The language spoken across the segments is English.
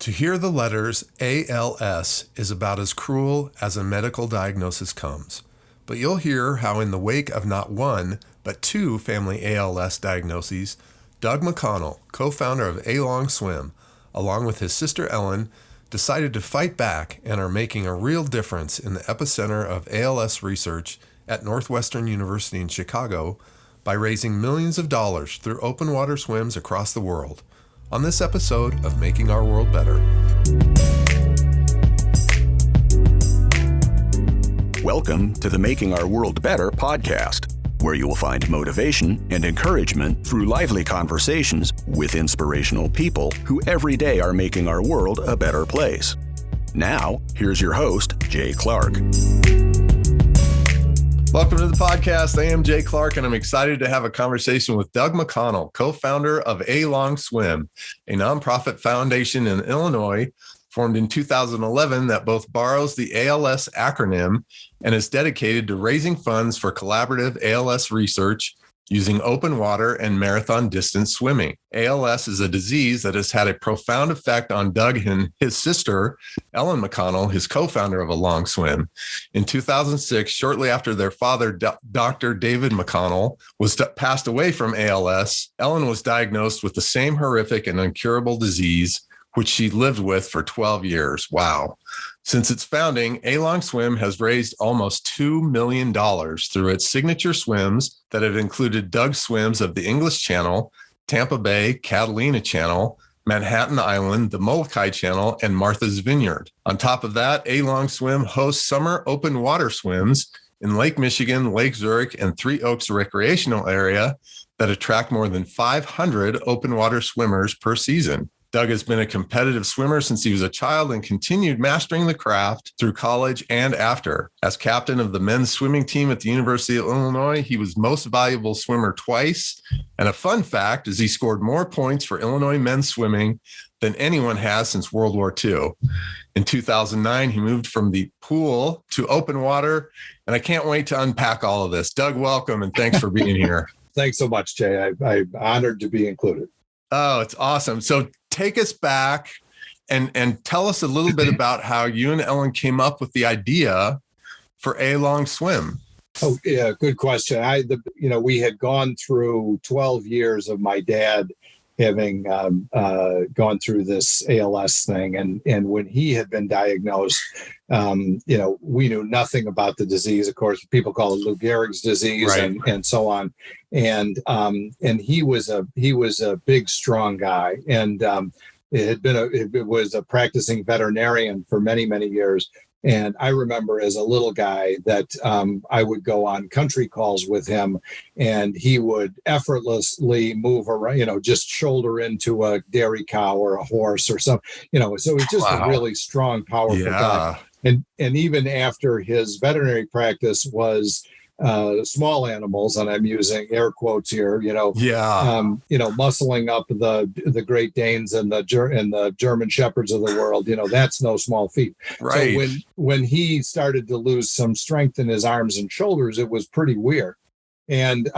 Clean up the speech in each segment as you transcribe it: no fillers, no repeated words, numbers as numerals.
To hear the letters ALS is about as cruel as a medical diagnosis comes. But you'll hear how in the wake of not one, but two family ALS diagnoses, Doug McConnell, co-founder of A Long Swim, along with his sister Ellen, decided to fight back and are making a real difference in the epicenter of ALS research at Northwestern University in Chicago by raising millions of dollars through open water swims across the world. On this episode of Making Our World Better. Welcome to the Making Our World Better podcast, where you will find motivation and encouragement through lively conversations with inspirational people who every day are making our world a better place. Now, here's your host, Jay Clark. Welcome to the podcast. I am Jay Clark, and I'm excited to have a conversation with Doug McConnell, co-founder of A Long Swim, a nonprofit foundation in Illinois formed in 2011 that both borrows the ALS acronym and is dedicated to raising funds for collaborative ALS research using open water and marathon distance swimming. ALS is a disease that has had a profound effect on Doug and his sister, Ellen McConnell, his co-founder of A Long Swim. In 2006, shortly after their father, Dr. David McConnell, passed away from ALS, Ellen was diagnosed with the same horrific and incurable disease, which she lived with for 12 years. Wow. Since its founding, A Long Swim has raised almost $2 million through its signature swims that have included Doug's swims of the English Channel, Tampa Bay, Catalina Channel, Manhattan Island, the Molokai Channel, and Martha's Vineyard. On top of that, A Long Swim hosts summer open water swims in Lake Michigan, Lake Zurich, and Three Oaks recreational area that attract more than 500 open water swimmers per season. Doug has been a competitive swimmer since he was a child and continued mastering the craft through college and after. As captain of the men's swimming team at the University of Illinois, he was most valuable swimmer twice. And a fun fact is he scored more points for Illinois men's swimming than anyone has since World War II. In 2009, he moved from the pool to open water, and I can't wait to unpack all of this. Doug, welcome, and thanks for being here. Thanks so much, Jay. I'm honored to be included. Oh, it's awesome. So take us back and tell us a little bit about how you and Ellen came up with the idea for A Long Swim. Oh, yeah, good question. We had gone through 12 years of my dad having gone through this ALS thing. And when he had been diagnosed, we knew nothing about the disease. Of course, people call it Lou Gehrig's disease, right, and so on. And he was a big, strong guy. And it was a practicing veterinarian for many, many years. And I remember as a little guy that I would go on country calls with him, and he would effortlessly move around, just shoulder into a dairy cow or a horse or something, so it's just a really strong, powerful guy. And even after his veterinary practice was small animals, and I'm using air quotes here, muscling up the Great Danes and the German Shepherds of the world, that's no small feat. Right. So when he started to lose some strength in his arms and shoulders, it was pretty weird. And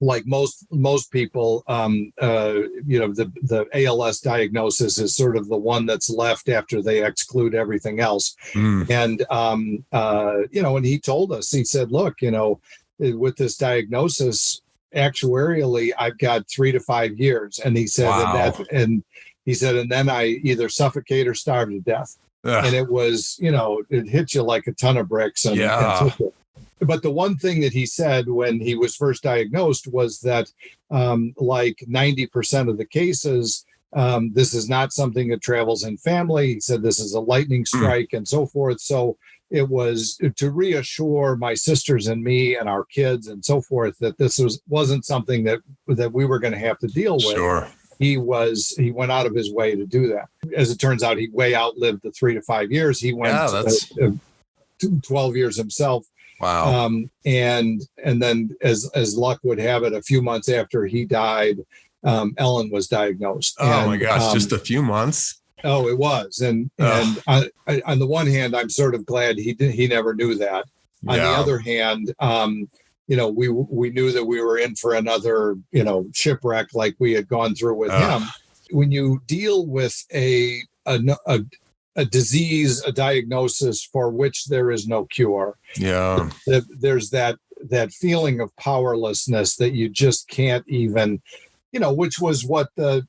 like most people, the ALS diagnosis is sort of the one that's left after they exclude everything else. And, and he told us, he said, look, with this diagnosis, actuarially, I've got 3 to 5 years. And he said, wow. and then I either suffocate or starve to death. Ugh. And it was, it hit you like a ton of bricks. And so forth. But the one thing that he said when he was first diagnosed was that like 90% of the cases, this is not something that travels in family. He said this is a lightning strike and so forth. So it was to reassure my sisters and me and our kids and so forth that this wasn't something that we were going to have to deal with. Sure. He went out of his way to do that. As it turns out, he way outlived the 3 to 5 years. He went 12 years himself. Wow. And then as luck would have it, a few months after he died, Ellen was diagnosed. Oh my gosh, just a few months. Oh, it was. And on the one hand, I'm sort of glad he never knew that. On the other hand, we knew that we were in for another, shipwreck like we had gone through with him. when you deal with a disease, a diagnosis for which there is no cure, there's that feeling of powerlessness that you just can't even, which was what the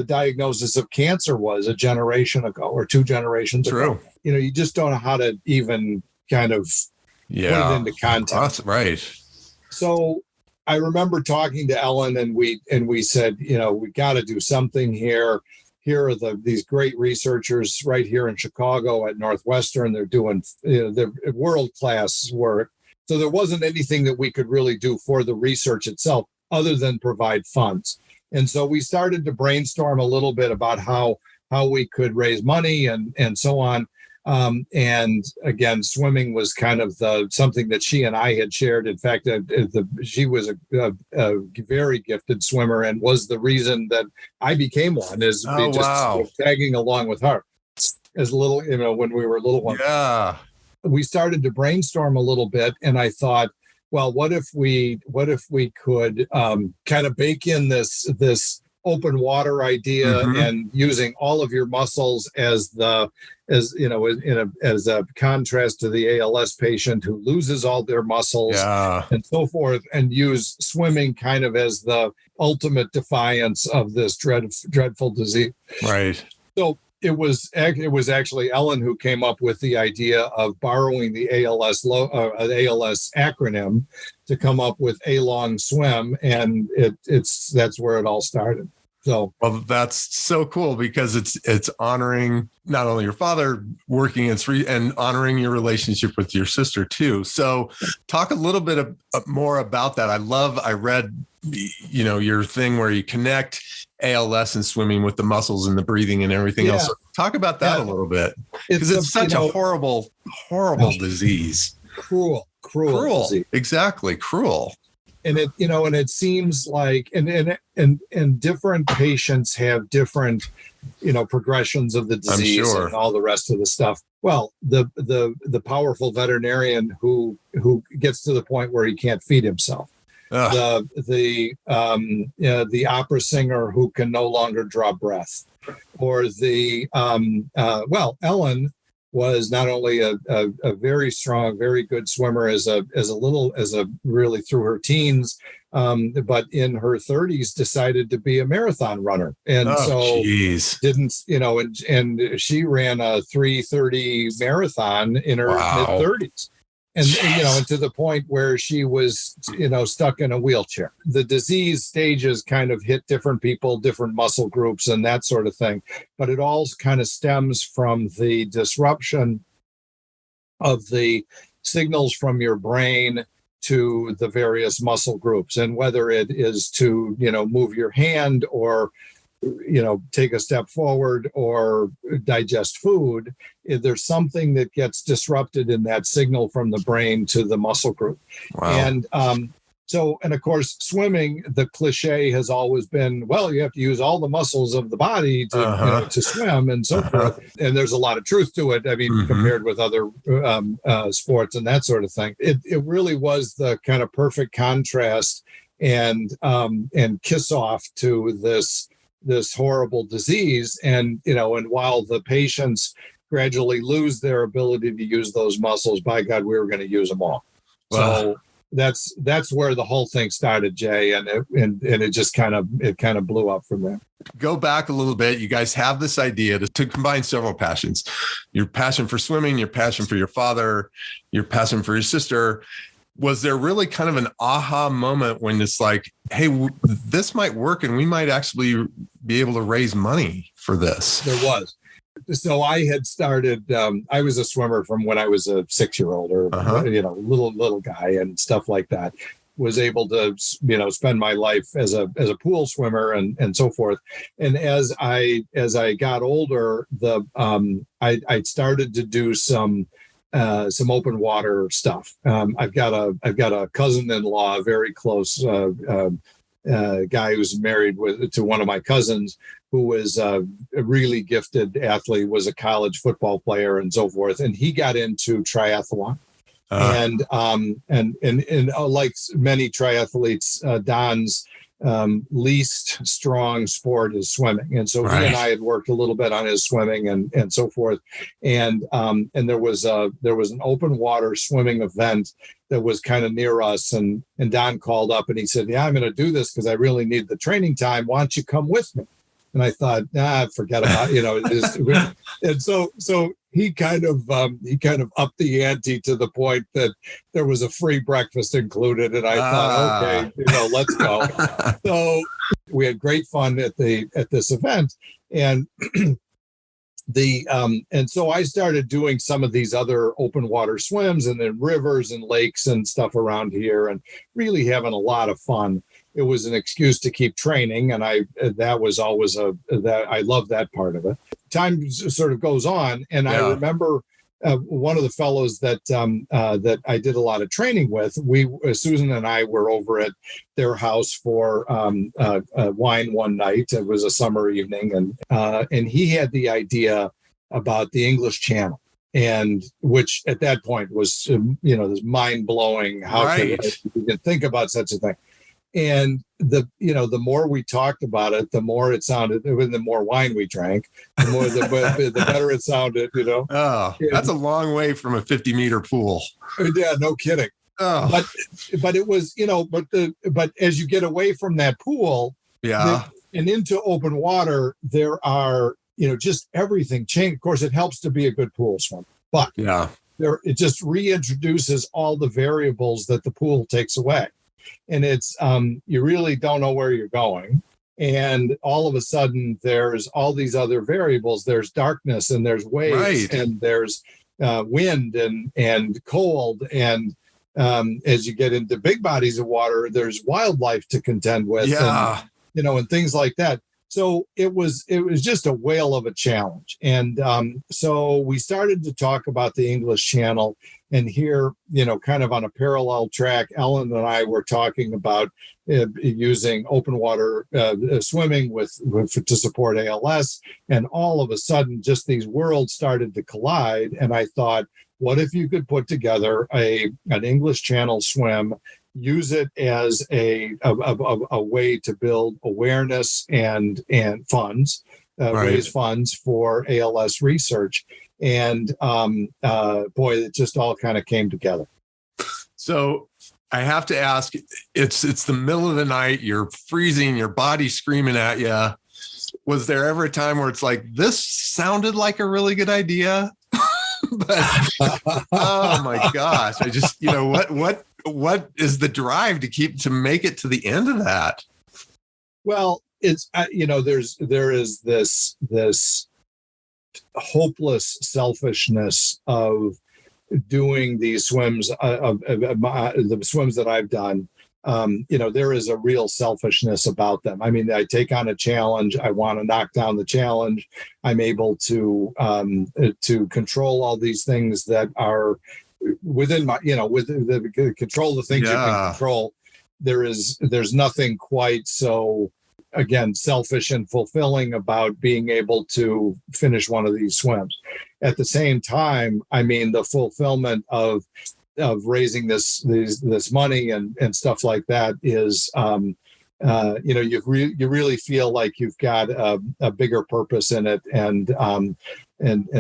diagnosis of cancer was a generation ago or 2 generations ago. You just don't know how to even kind of put it into context. That's right. So I remember talking to Ellen, and we said, we got to do something here. Here are these great researchers right here in Chicago at Northwestern. They're doing their world-class work. So there wasn't anything that we could really do for the research itself other than provide funds. And so we started to brainstorm a little bit about how we could raise money and so on. And again, swimming was kind of something that she and I had shared. In fact, she was a very gifted swimmer and was the reason that I became one, is tagging along with her as little, when we were little ones. Yeah. We started to brainstorm a little bit, and I thought, well, what if we could kind of bake in this open water idea, and using all of your muscles as a contrast to the ALS patient who loses all their muscles and so forth, and use swimming kind of as the ultimate defiance of this dreadful disease. Right. So it was actually Ellen who came up with the idea of borrowing the ALS acronym to come up with A Long Swim, and that's where it all started. So, well, that's so cool because it's honoring not only your father working and honoring your relationship with your sister too. So talk a little bit more about that. I read, your thing where you connect ALS and swimming with the muscles and the breathing and everything else. So talk about that a little bit, because it's such a horrible disease. Cruel disease. Exactly. Cruel. And it seems like, and different patients have different, progressions of the disease and all the rest of the stuff. Well, the powerful veterinarian who gets to the point where he can't feed himself, the opera singer who can no longer draw breath, or Ellen was not only a very strong, very good swimmer as really through her teens, but in her 30s decided to be a marathon runner, and didn't, and she ran a 3:30 marathon in her mid-30s. And to the point where she was, stuck in a wheelchair. The disease stages kind of hit different people, different muscle groups, and that sort of thing. But it all kind of stems from the disruption of the signals from your brain to the various muscle groups. And whether it is to, move your hand, or take a step forward, or digest food, there's something that gets disrupted in that signal from the brain to the muscle group. Wow. And and of course, swimming, the cliche has always been, well, you have to use all the muscles of the body to swim and so forth. And there's a lot of truth to it. I mean, compared with other sports and that sort of thing, it really was the kind of perfect contrast and kiss off to this horrible disease. And while the patients gradually lose their ability to use those muscles, by God, we were going to use them all. Wow. So that's where the whole thing started, Jay, and it just kind of blew up from there. Go back a little bit. You guys have this idea to combine several passions: your passion for swimming, your passion for your father, your passion for your sister. Was there really kind of an aha moment when it's like, hey, this might work and we might actually be able to raise money for this? There was. So I had started, I was a swimmer from when I was a 6-year-old or, little guy and stuff like that. Was able to, spend my life as a pool swimmer and so forth. And as I got older, I started to do some open water stuff. I've got a cousin-in-law, a very close guy who's married to one of my cousins, who was a really gifted athlete, was a college football player and so forth. And he got into triathlon. And like many triathletes, Don's least strong sport is swimming. And so he Right. and I had worked a little bit on his swimming and so forth. And there was an open water swimming event that was kind of near us. And Don called up and he said, yeah, I'm going to do this because I really need the training time. Why don't you come with me? And I thought, forget about it. And so he kind of upped the ante to the point that there was a free breakfast included, and I thought, okay, let's go. So we had great fun at this event, and and so I started doing some of these other open water swims and then rivers and lakes and stuff around here, and really having a lot of fun. It was an excuse to keep training, and that was always that I love that part of it. Time sort of goes on, and I remember one of the fellows that I did a lot of training with. Susan and I were over at their house for wine one night. It was a summer evening, and he had the idea about the English Channel, and which at that point was this mind blowing. How could you can think about such a thing? And the more we talked about it, the more it sounded. The more wine we drank, the better it sounded. Oh, that's a long way from a 50-meter pool. Yeah, no kidding. Oh. But it was but as you get away from that pool, and into open water, there are just everything changed. Of course, it helps to be a good pool swimmer, but it just reintroduces all the variables that the pool takes away. And it's you really don't know where you're going, and all of a sudden there's all these other variables. There's darkness, and there's waves, and there's wind and cold, and as you get into big bodies of water, there's wildlife to contend with, and things like that. So it was just a whale of a challenge, and so we started to talk about the English Channel. And here, kind of on a parallel track, Ellen and I were talking about using open water swimming to support ALS. And all of a sudden, just these worlds started to collide. And I thought, what if you could put together an English Channel swim, use it as a way to build awareness and funds, raise funds for ALS research. And boy, it just all kind of came together. So I have to ask, it's the middle of the night, you're freezing, your body's screaming at you. Was there ever a time where it's like, this sounded like a really good idea? But oh my gosh, I just, what is the drive to make it to the end of that? Well, it's, there is this hopeless selfishness of doing these swims, the swims that I've done. There is a real selfishness about them. I mean, I take on a challenge. I want to knock down the challenge. I'm able to control all these things that are within my, with the control the things you can control. There's nothing quite so, again, selfish and fulfilling about being able to finish one of these swims. At the same time, I mean, the fulfillment of raising this money and stuff like that is, you really feel like you've got a bigger purpose in it, and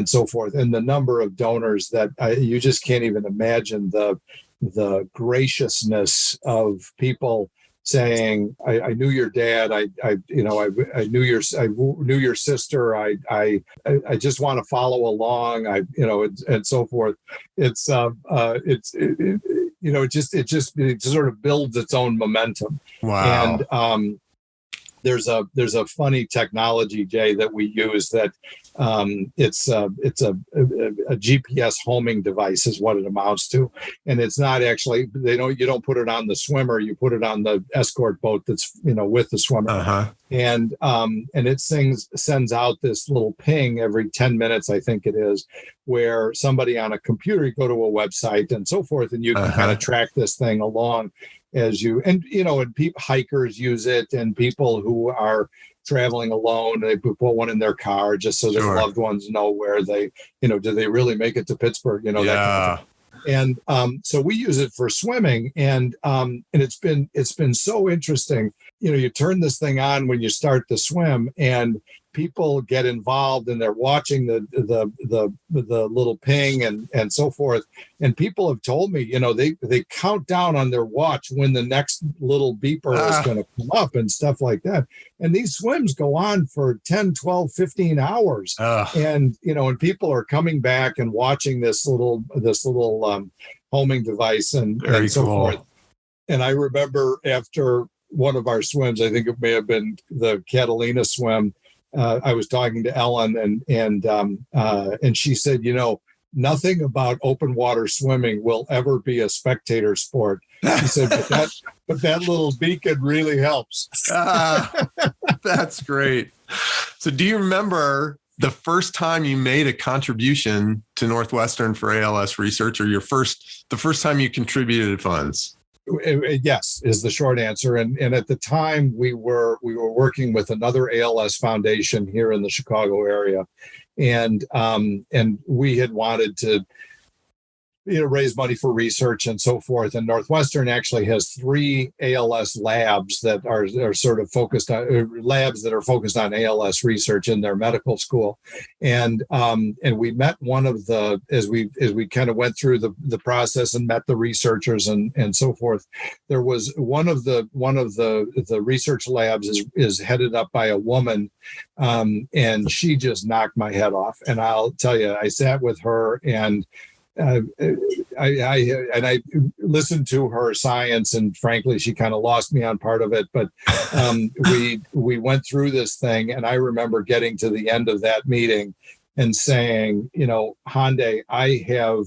so forth. And the number of donors that you just can't even imagine the graciousness of people saying, I knew your dad, I knew your sister, I just want to follow along, and so forth. It sort of builds its own momentum. Wow. And there's a funny technology, Jay, that we use that it's a GPS homing device is what it amounts to, and it's not actually, you don't put it on the swimmer, you put it on the escort boat that's with the swimmer, and it sends out this little ping every 10 minutes, I think it is, where somebody on a computer, you go to a website and so forth, and you can kind of track this thing along as you, and hikers use it, and people who are traveling alone, they put one in their car just so their loved ones know where they, do they really make it to Pittsburgh, that kind of thing. And so we use it for swimming, and it's been so interesting you turn this thing on when you start to swim, and people get involved, and they're watching the little ping and so forth. And people have told me, they count down on their watch when the next little beeper is going to come up and stuff like that. And these swims go on for 10, 12, 15 hours. And, and people are coming back and watching this little homing device and so forth. And I remember after one of our swims, I think it may have been the Catalina swim, I was talking to Ellen, and she said, nothing about open water swimming will ever be a spectator sport. She said, but that little beacon really helps. That's great. So do you remember the first time you made a contribution to Northwestern for ALS research, or the first time you contributed funds? Yes, is the short answer. And at the time we were working with another ALS foundation here in the Chicago area. And we had wanted to raise money for research and so forth. And Northwestern actually has 3 ALS labs that are sort of focused on labs that are focused on ALS research in their medical school. And we met one of the, as we kind of went through the process and met the researchers and so forth. There was one of the research labs is headed up by a woman. And she just knocked my head off. And I'll tell you, I sat with her and I listened to her science, and frankly, she kind of lost me on part of it. But we went through this thing, and I remember getting to the end of that meeting and saying, Hande, I have.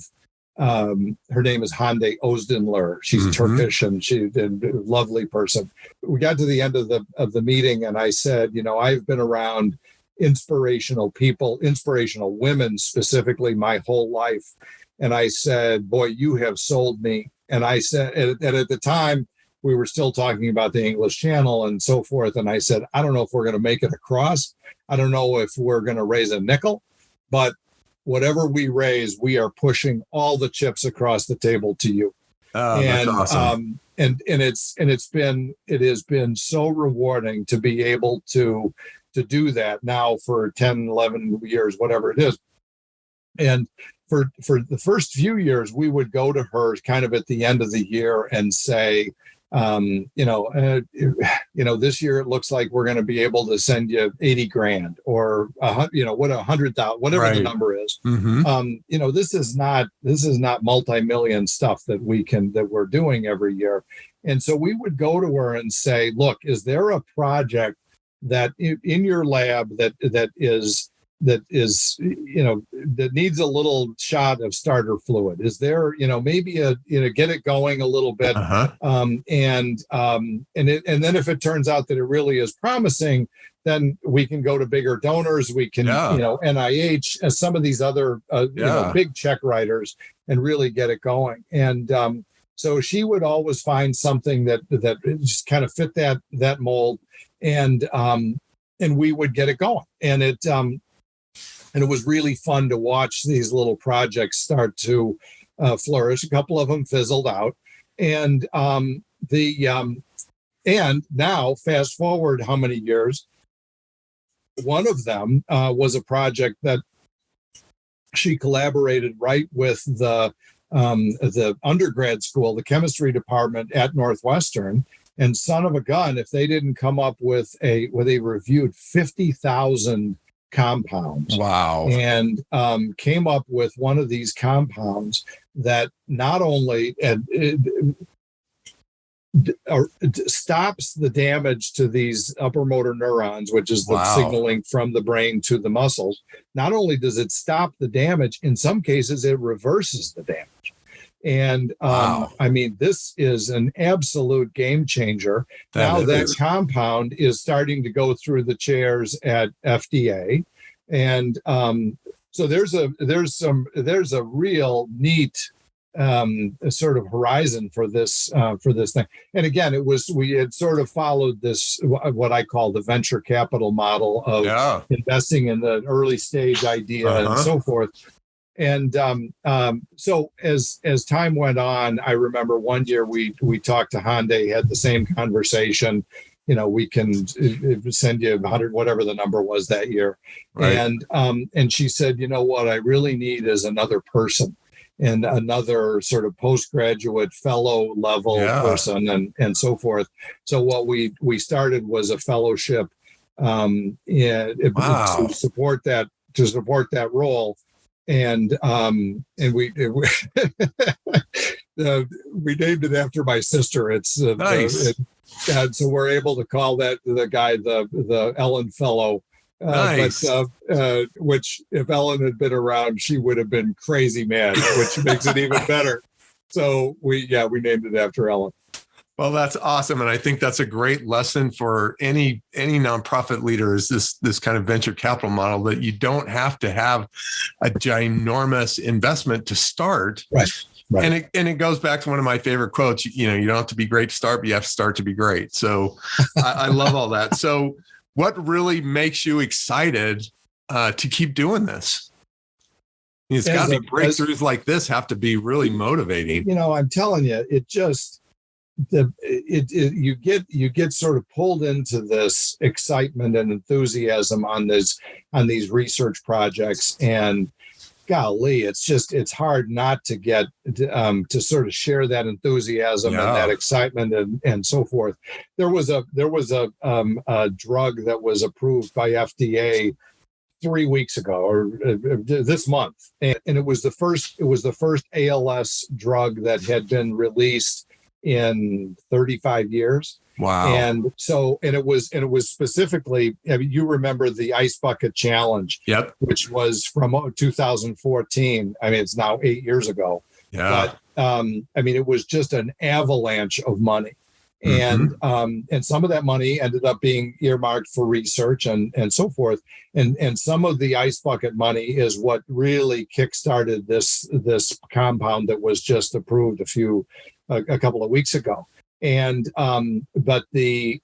Her name is Hande Özdemir. She's Turkish, and she's a lovely person. We got to the end of the meeting, and I said, I've been around inspirational people, inspirational women specifically, my whole life. And I said, boy, you have sold me. And I said, and at the time, we were still talking about the English Channel and so forth. And I said, I don't know if we're going to make it across. I don't know if we're going to raise a nickel, but whatever we raise, we are pushing all the chips across the table to you. Oh, and, that's awesome. It has been so rewarding to be able to do that now for 10, 11 years, whatever it is. And for the first few years, we would go to her kind of at the end of the year and say, this year it looks like we're going to be able to send you 80 grand or, what 100,000, whatever the number is. This is not multi-million stuff that we're doing every year. And so we would go to her and say, look, is there a project that in your lab that needs a little shot of starter fluid? Is there, maybe get it going a little bit. And then if it turns out that it really is promising, then we can go to bigger donors. We can, NIH, as some of these other, big check writers, and really get it going. And so she would always find something that just kind of fit that mold, and we would get it going. And it was really fun to watch these little projects start to flourish. A couple of them fizzled out, and now fast forward how many years? One of them was a project that she collaborated right with the undergrad school, the chemistry department at Northwestern. And son of a gun, if they didn't come up with they reviewed 50,000 compounds. Wow. And came up with one of these compounds that not only stops the damage to these upper motor neurons, which is the signaling from the brain to the muscles. Not only does it stop the damage, in some cases it reverses the damage. And this is an absolute game changer. That compound is starting to go through the chairs at FDA, and so there's a real neat sort of horizon for this thing. And again, we had sort of followed this, what I call the venture capital model of investing in the early stage idea and so forth. And so as time went on, I remember one year we talked to Hande, had the same conversation, we can send you 100, whatever the number was that year. Right. And she said, what I really need is another person, and another sort of postgraduate fellow level person, and so forth. So what we started was a fellowship to support that role. And we we named it after my sister. It's nice. So we're able to call that the guy the Ellen Fellow. Nice. But which, if Ellen had been around, she would have been crazy mad, which makes it even better. So we named it after Ellen. Well, that's awesome. And I think that's a great lesson for any nonprofit leader, is this kind of venture capital model, that you don't have to have a ginormous investment to start. Right. And it goes back to one of my favorite quotes, you don't have to be great to start, but you have to start to be great. So I love all that. So what really makes you excited to keep doing this? It's got to be breakthroughs like this have to be really motivating. I'm telling you, it just, you get sort of pulled into this excitement and enthusiasm on these research projects, and golly, it's hard not to get to sort of share that enthusiasm and that excitement and so forth. There was a drug that was approved by FDA 3 weeks ago, or this month, and it was the first ALS drug that had been released in 35 years. Wow. And it was specifically, you remember the Ice Bucket Challenge, yep, which was from 2014. It's now 8 years ago. Yeah. But it was just an avalanche of money. And some of that money ended up being earmarked for research and so forth. And some of the Ice Bucket money is what really kickstarted this compound that was just approved a couple of weeks ago. And then there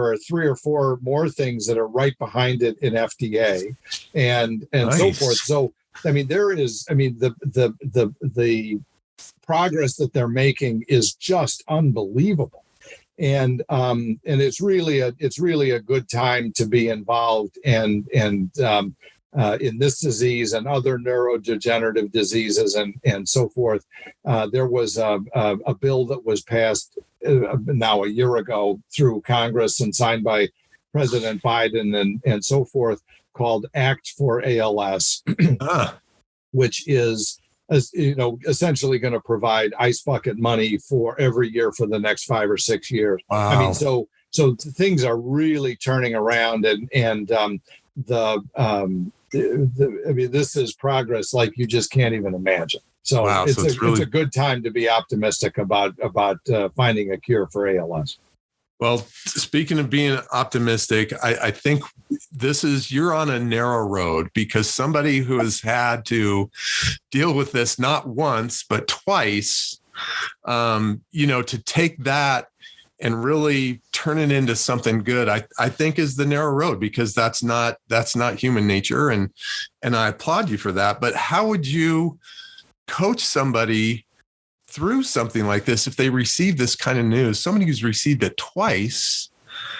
are 3 or 4 more things that are right behind it in FDA and nice. So forth. So there is the progress that they're making is just unbelievable, and it's really a good time to be involved and in this disease and other neurodegenerative diseases and so forth. There was a bill that was passed now a year ago through Congress and signed by President Biden and so forth, called Act for ALS, which is essentially going to provide Ice Bucket money for every year for the next 5 or 6 years. Wow. So things are really turning around, and this is progress like you just can't even imagine. So, wow, it's a good time to be optimistic about finding a cure for ALS. Well, speaking of being optimistic, I think you're on a narrow road, because somebody who has had to deal with this not once, but twice, to take that and really turn it into something good, I think is the narrow road, because that's not human nature. And I applaud you for that. But how would you coach somebody through something like this if they receive this kind of news? Somebody who's received it twice,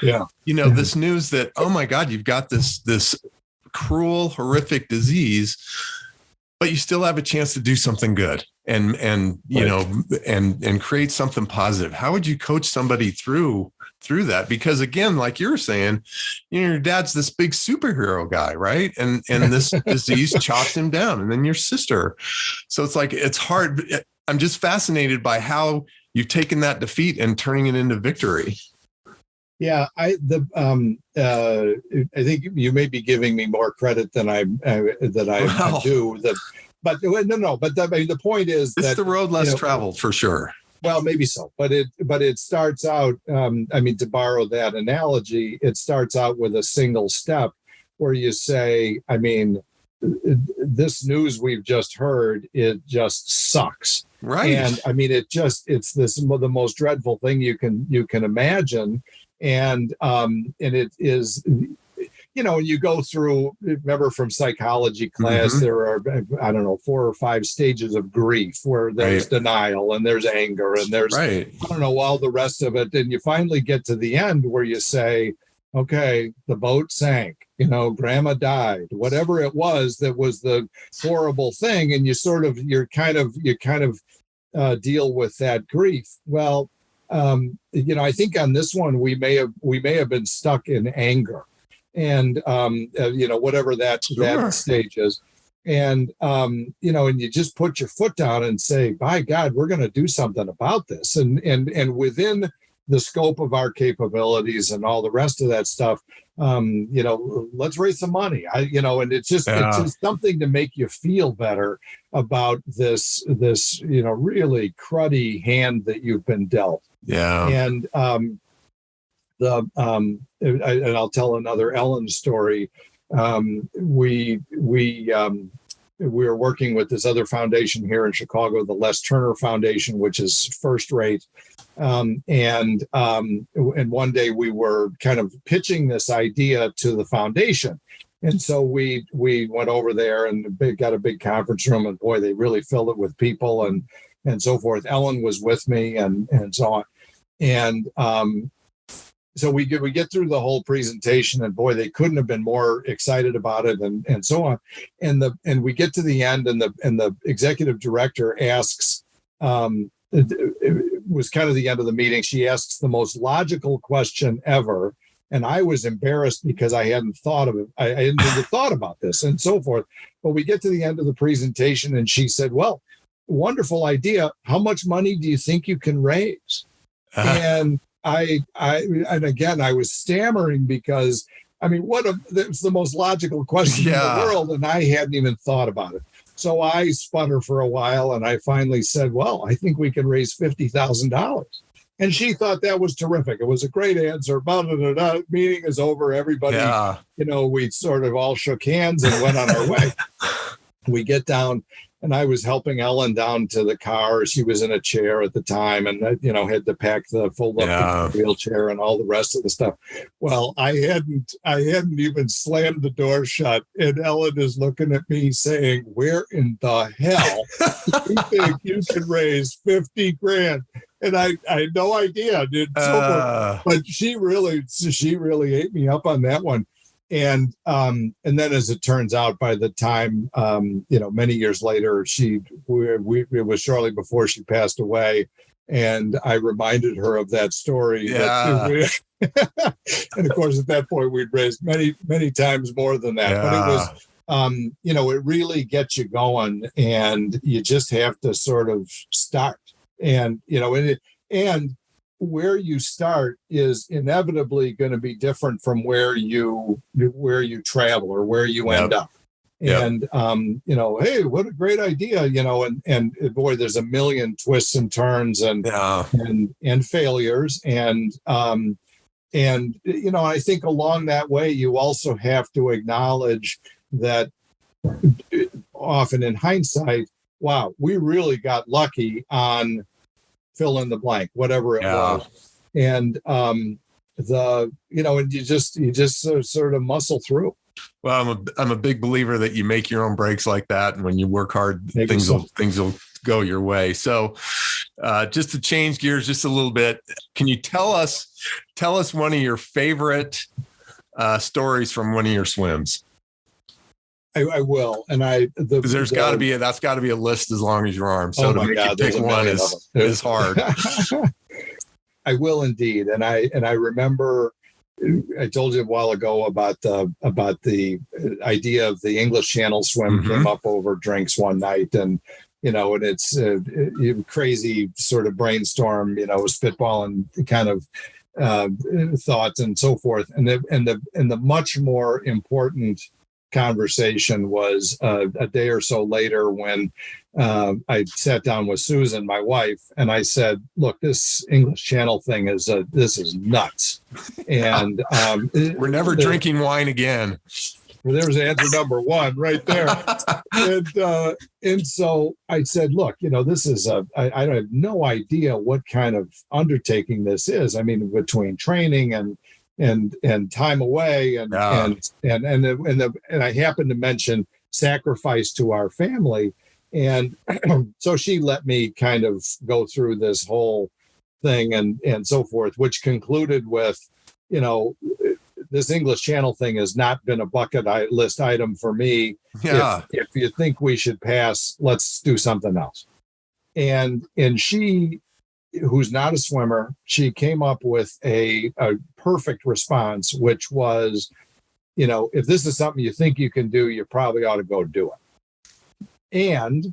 this news that, oh my God, you've got this cruel, horrific disease, but you still have a chance to do something good and create something positive. How would you coach somebody through that? Because again, like you were saying, your dad's this big superhero guy, right? And this disease chopped him down, and then your sister. So it's hard. I'm just fascinated by how you've taken that defeat and turning it into victory. Yeah, I think you may be giving me more credit than I do. But the point is it's that the road less traveled for sure. Well, maybe so, but it starts out. To borrow that analogy, it starts out with a single step where you say, this news we've just heard, it just sucks. Right. And it's the most dreadful thing you can imagine. And it is, when you go through, remember from psychology class, Mhm. there are, I don't know, 4 or 5 stages of grief where there's Right. denial and there's anger and there's, Right. I don't know, all the rest of it. And you finally get to the end where you say, okay, the boat sank, grandma died, whatever it was that was the horrible thing. And you kind of deal with that grief. Well, I think on this one, we may have been stuck in anger and, whatever that stage is. And, and you just put your foot down and say, by God, we're going to do something about this. And within the scope of our capabilities and all the rest of that stuff, let's raise some money. And it's just something to make you feel better about this, really cruddy hand that you've been dealt. Yeah. And and I'll tell another Ellen story. We were working with this other foundation here in Chicago, the Les Turner Foundation, which is first rate. And one day we were kind of pitching this idea to the foundation. And so we went over there and got a big conference room, and boy, they really filled it with people and so forth. Ellen was with me and so on. And so we get through the whole presentation, and boy, they couldn't have been more excited about it and so on. And we get to the end, and the executive director asks, it was kind of the end of the meeting. She asks the most logical question ever. And I was embarrassed because I hadn't thought of it. I hadn't even thought about this and so forth. But we get to the end of the presentation, and she said, well, wonderful idea. How much money do you think you can raise? And and again, I was stammering because, it's the most logical question in the world. And I hadn't even thought about it. So I spun her for a while, and I finally said, well, I think we can raise $50,000. And she thought that was terrific. It was a great answer. Meeting is over. Everybody, we sort of all shook hands and went on our way. We get down, and I was helping Ellen down to the car. She was in a chair at the time, and had to pack the fold-up wheelchair and all the rest of the stuff. Well, I hadn't even slammed the door shut, and Ellen is looking at me saying, "Where in the hell do you think you can raise $50,000?" And I had no idea, dude. But she really ate me up on that one. And then, as it turns out, by the time many years later, it was shortly before she passed away, and I reminded her of that story. Yeah. And of course, at that point, we'd raised many times more than that. Yeah. But it was, it really gets you going, and you just have to sort of start. And and where you start is inevitably going to be different from where you travel or where you end up. And hey, what a great idea, and boy, there's a million twists and turns and failures, and I think along that way you also have to acknowledge that often in hindsight, wow, we really got lucky on fill in the blank, whatever it was. And and you just sort of muscle through. Well, I'm a big believer that you make your own breaks like that, and when you work hard, things will go your way. So, just to change gears just a little bit, can you tell us one of your favorite stories from one of your swims? I will, and that's got to be a list as long as your arm. So to make you pick one is hard. I will indeed, and I remember I told you a while ago about the idea of the English Channel swim came up over drinks one night, and and it's crazy sort of brainstorm, spitballing kind of thoughts and so forth, and the much more important conversation was a day or so later when I sat down with Susan, my wife, and I said, look, this English Channel thing this is nuts. And we're never drinking wine again. Well, there's answer number one right there. And so I said, look, this is I have no idea what kind of undertaking this is. I mean, between training and and time away, and I happened to mention sacrifice to our family, and so she let me kind of go through this whole thing and so forth, which concluded with, this English Channel thing has not been a bucket list item for me. Yeah. If you think we should pass, let's do something else. And she, who's not a swimmer, she came up with a perfect response, which was, if this is something you think you can do, you probably ought to go do it. And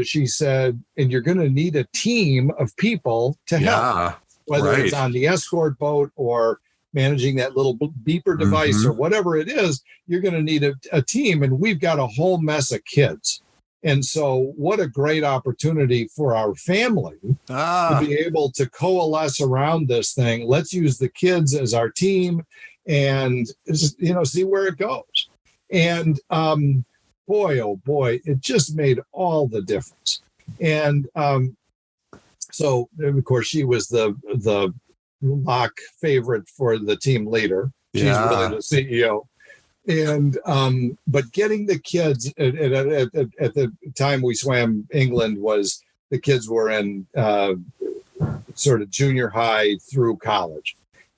she said, and you're going to need a team of people to help, whether it's on the escort boat or managing that little beeper device or whatever it is, you're going to need a team. And we've got a whole mess of kids. And so what a great opportunity for our family to be able to coalesce around this thing. Let's use the kids as our team and, see where it goes. And boy, oh boy, it just made all the difference. And so, of course, she was the lock favorite for the team leader. She's really the CEO. And but getting the kids at the time we swam England, was the kids were in sort of junior high through college,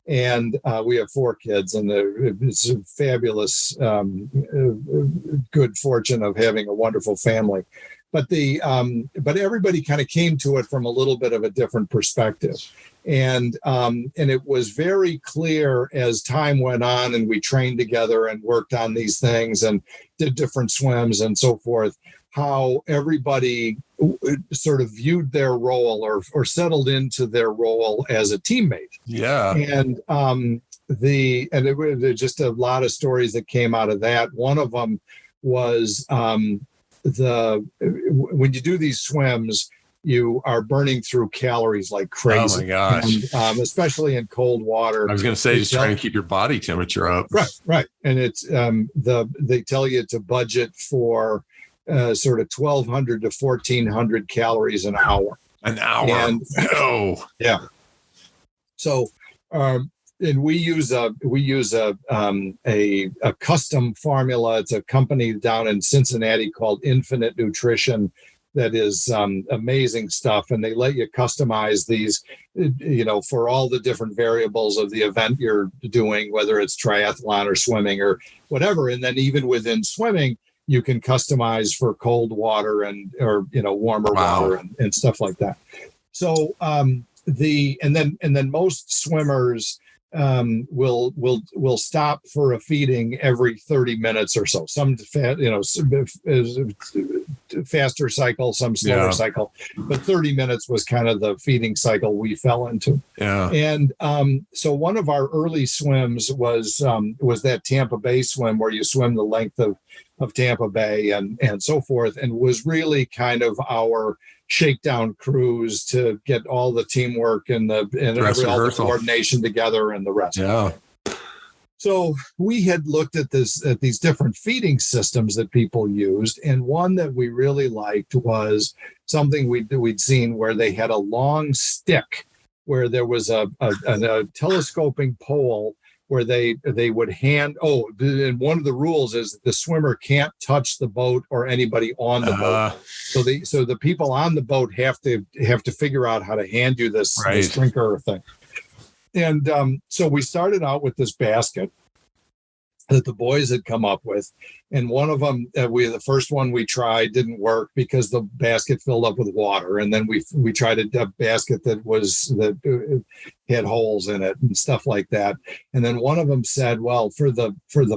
and we have 4 kids, and it's a fabulous good fortune of having a wonderful family. But but everybody kind of came to it from a little bit of a different perspective. And it was very clear as time went on and we trained together and worked on these things and did different swims and so forth, how everybody sort of viewed their role or settled into their role as a teammate. Yeah. And there were just a lot of stories that came out of that. One of them was when you do these swims, you are burning through calories like crazy. Oh my gosh. And, especially in cold water. I was going to say, just trying to keep your body temperature up. Right. And it's they tell you to budget for sort of 1,200 to 1,400 calories an hour. An hour. And, yeah. So, and we use a custom formula. It's a company down in Cincinnati called Infinite Nutrition that is amazing stuff. And they let you customize these, for all the different variables of the event you're doing, whether it's triathlon or swimming or whatever. And then even within swimming, you can customize for cold water or warmer water and stuff like that. So and then most swimmers will stop for a feeding every 30 minutes or so. Some faster cycle, some slower cycle, but 30 minutes was kind of the feeding cycle we fell into. Yeah. And so one of our early swims was that Tampa Bay swim where you swim the length of Tampa Bay and so forth, and was really kind of our shakedown cruise to get all the teamwork and all the coordination together and the rest. Yeah. So we had looked at these different feeding systems that people used, and one that we really liked was something we'd seen where they had a long stick where there was a telescoping pole where they would and one of the rules is the swimmer can't touch the boat or anybody on the boat. So the people on the boat have to figure out how to hand you this drinker thing. And so we started out with this basket that the boys had come up with, and one of them, the first one we tried didn't work because the basket filled up with water, and then we tried a basket that had holes in it and stuff like that. And then one of them said, "Well, for the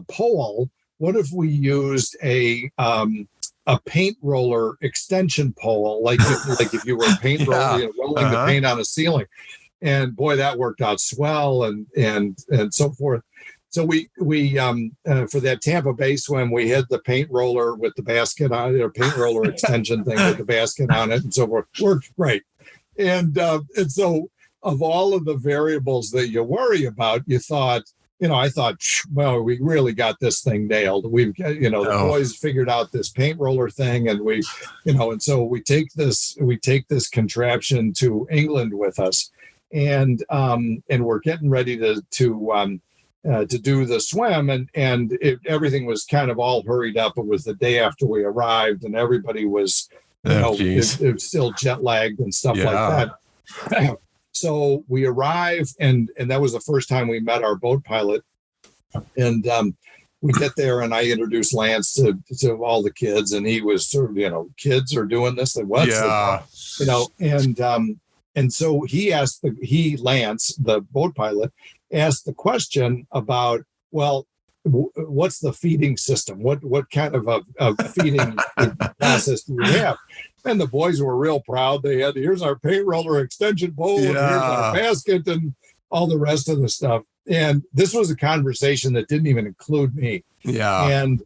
pole, what if we used a paint roller extension pole, like if you were paint rolling the paint on a ceiling?" And boy, that worked out swell and so forth. So we for that Tampa Bay swim, we had the paint roller with the basket on it, or paint roller extension thing with the basket on it, and so forth. Worked great. And so of all of the variables that you worry about, you thought, I thought, well, we really got this thing nailed. We've got, the boys figured out this paint roller thing, and and so we take this contraption to England with us. And we're getting ready to to do the swim, and everything was kind of all hurried up. It was the day after we arrived, and everybody was, it was still jet lagged and stuff like that. So we arrive, and that was the first time we met our boat pilot. And we get there, and I introduced Lance to all the kids, and he was sort of, kids are doing this. And what's and so Lance, the boat pilot, asked the question about, well, what's the feeding system? What kind of a feeding process do we have? And the boys were real proud. They had, here's our paint roller extension pole, and here's our basket, and all the rest of the stuff. And this was a conversation that didn't even include me. Yeah. And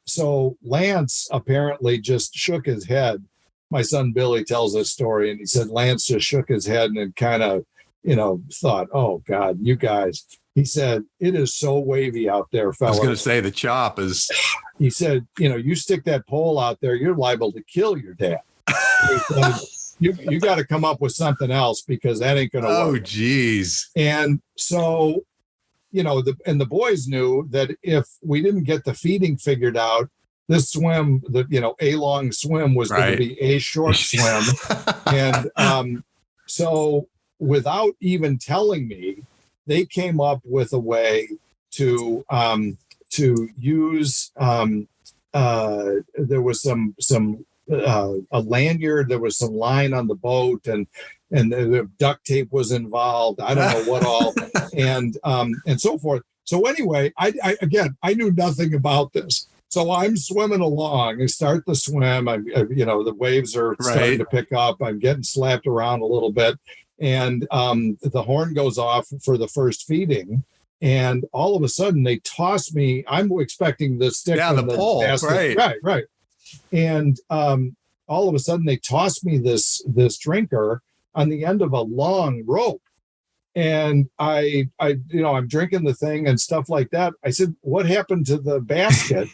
so Lance apparently just shook his head. My son Billy tells this story, and he said Lance just shook his head and kind of, thought, oh God, you guys. He said, it is so wavy out there, fellas. I was going to say the chop is. He said, you stick that pole out there, you're liable to kill your dad. Said, you got to come up with something else, because that ain't going to work. Oh, geez. And so, the boys knew that if we didn't get the feeding figured out, this swim, a long swim was going to be a short swim. And so without even telling me, they came up with a way to use, there was some a lanyard, there was some line on the boat, and the duct tape was involved. I don't know what all, and so forth. So anyway, I knew nothing about this. So I'm swimming along. I start the swim. The waves are starting to pick up. I'm getting slapped around a little bit, and the horn goes off for the first feeding. And all of a sudden, they toss me. I'm expecting the stick, the pole, basket. Right. And all of a sudden, they toss me this drinker on the end of a long rope. And I'm drinking the thing and stuff like that. I said, what happened to the basket?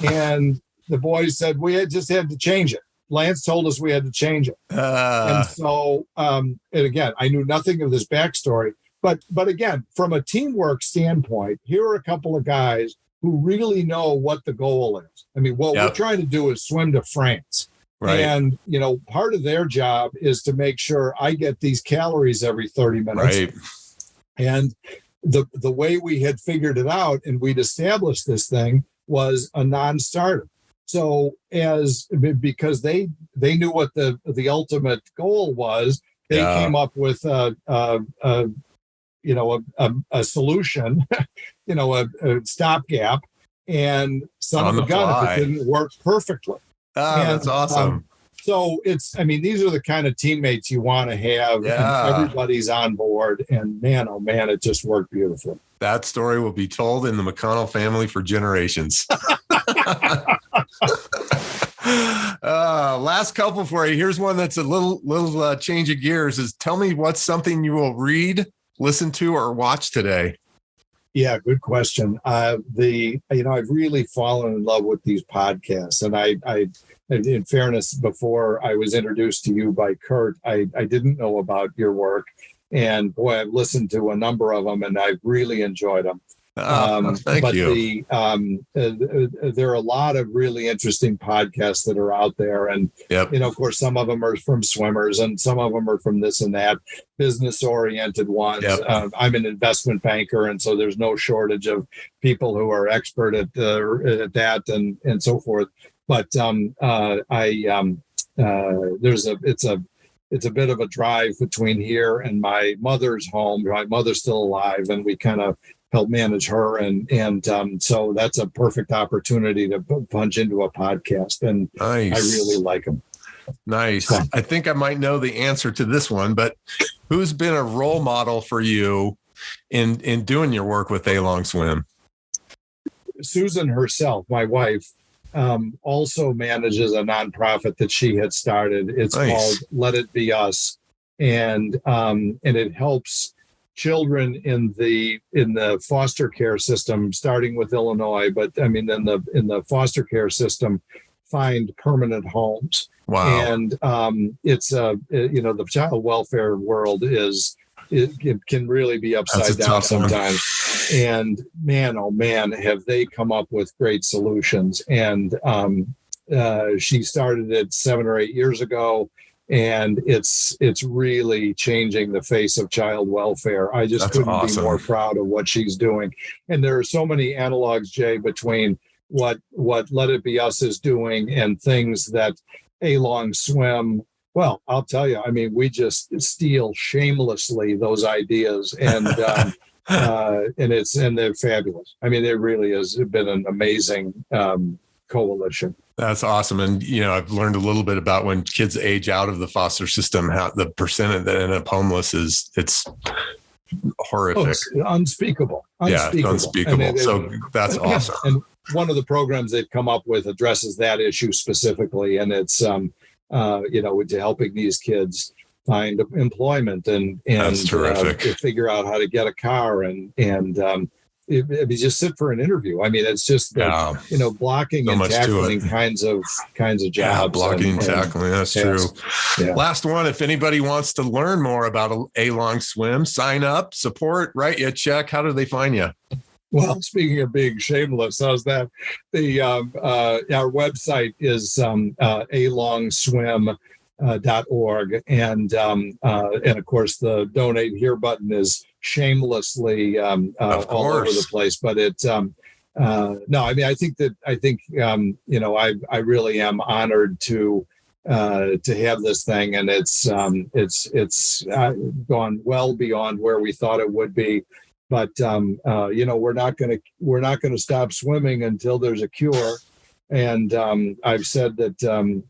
And the boys said, we just had to change it. Lance told us we had to change it. And so, and again, I knew nothing of this backstory. But again, from a teamwork standpoint, here are a couple of guys who really know what the goal is. I mean, what we're trying to do is swim to France. Right. And, part of their job is to make sure I get these calories every 30 minutes. Right. And the way we had figured it out and we'd established this thing was a non-starter. So because they knew what the ultimate goal was, they came up with a solution, a stopgap, and son of a gun if it didn't work perfectly. That's awesome. So these are the kind of teammates you want to have. And everybody's on board, and man, oh man, it just worked beautifully. That story will be told in the McConnell family for generations. Last couple for you. Here's one that's a little change of gears. Is tell me what's something you will read, listen to, or watch today. Yeah, good question. I've really fallen in love with these podcasts, and I in fairness, before I was introduced to you by Kurt, I didn't know about your work, and boy, I've listened to a number of them, and I've really enjoyed them. Thank you. There are a lot of really interesting podcasts that are out there, and of course, some of them are from swimmers, and some of them are from this and that business-oriented ones. I'm an investment banker, and so there's no shortage of people who are expert at that and so forth. But it's a bit of a drive between here and my mother's home. My mother's still alive, and we kind of help manage her, and so that's a perfect opportunity to punch into a podcast, and nice. I really like them. Nice. I think I might know the answer to this one, but who's been a role model for you in doing your work with A Long Swim? Susan herself, my wife, also manages a nonprofit that she had started. It's called Let It Be Us, and it helps children in the foster care system, starting with Illinois, but in the foster care system, find permanent homes. Wow. And it's the child welfare world is it can really be upside down sometimes. And man, oh man, have they come up with great solutions. And she started it 7 or 8 years ago, and it's really changing the face of child welfare. I just couldn't be more proud of what she's doing. And there are so many analogs, Jay, between what Let It Be Us is doing and things that A Long Swim. Well, I'll tell you, I mean, we just steal shamelessly those ideas, and and they're fabulous. I mean, it really has been an amazing coalition. That's awesome. And, I've learned a little bit about when kids age out of the foster system, how the percentage that end up homeless it's horrific. Oh, it's unspeakable. Yeah, unspeakable. So that's awesome. And one of the programs they've come up with addresses that issue specifically. And it's, helping these kids find employment and figure out how to get a car and just sit for an interview. I mean, it's just blocking and tackling kinds of jobs. Yeah, blocking and tackling. That's true. Yeah. Last one. If anybody wants to learn more about A Long Swim, sign up, support, write you a check. How do they find you? Well, speaking of being shameless, how's that? Our website is alongswim.org, and of course the donate here button is shamelessly all over the place. But it's no, I mean, I think I really am honored to have this thing, and it's gone well beyond where we thought it would be. But we're not going to stop swimming until there's a cure. And I've said that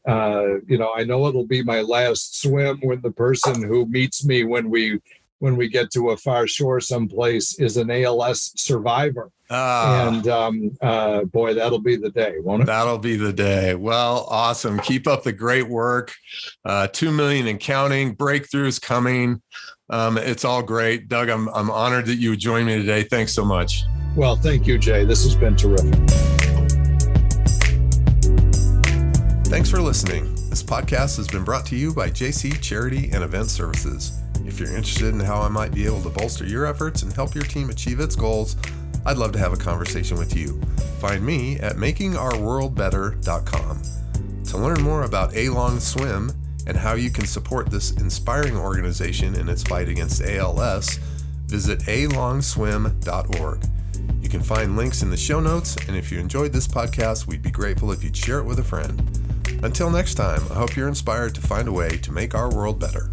I know it'll be my last swim when the person who meets me when we get to a far shore someplace is an ALS survivor. And boy, that'll be the day, won't it? That'll be the day. Well, awesome. Keep up the great work. 2 million and counting. Breakthroughs coming. It's all great. Doug, I'm honored that you would join me today. Thanks so much. Well, thank you, Jay. This has been terrific. Thanks for listening. This podcast has been brought to you by JC Charity and Event Services. If you're interested in how I might be able to bolster your efforts and help your team achieve its goals, I'd love to have a conversation with you. Find me at makingourworldbetter.com. To learn more about A Long Swim and how you can support this inspiring organization in its fight against ALS, visit alongswim.org. You can find links in the show notes, and if you enjoyed this podcast, we'd be grateful if you'd share it with a friend. Until next time, I hope you're inspired to find a way to make our world better.